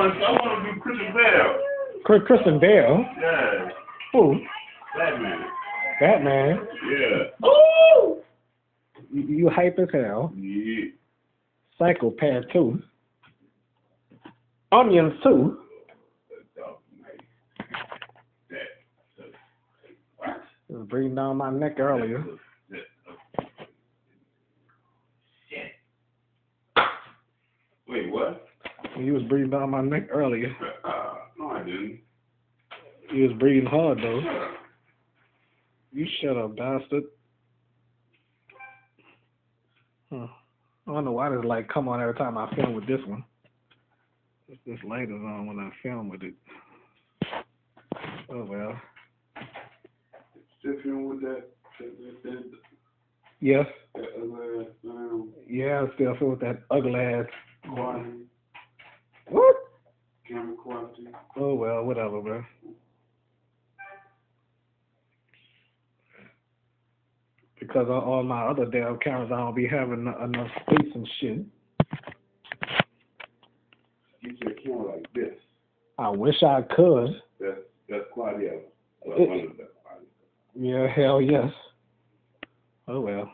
want to do Christian Bale. Kristen Bell? Yeah. Who? Batman. Batman? Yeah. Ooh! You hype as hell. Yeah. Psychopath too. Onions too. It was breathing down my neck earlier. Wait, what? He was breathing down my neck earlier. No, I didn't. He was breathing hard though. You shut up, bastard. I don't know why this light come on every time I film with this one. This light is on when I film with it. Oh well. Still film with that? Yes. That Yeah, I still film with that ugly ass. quality. What? Camera quality. Oh well, whatever, bro. Because of all my other damn cameras, I don't be having enough space and shit. Get your camera like this. I wish I could. That's quality. Well, one of the best quality. Yeah, hell yes. Oh well.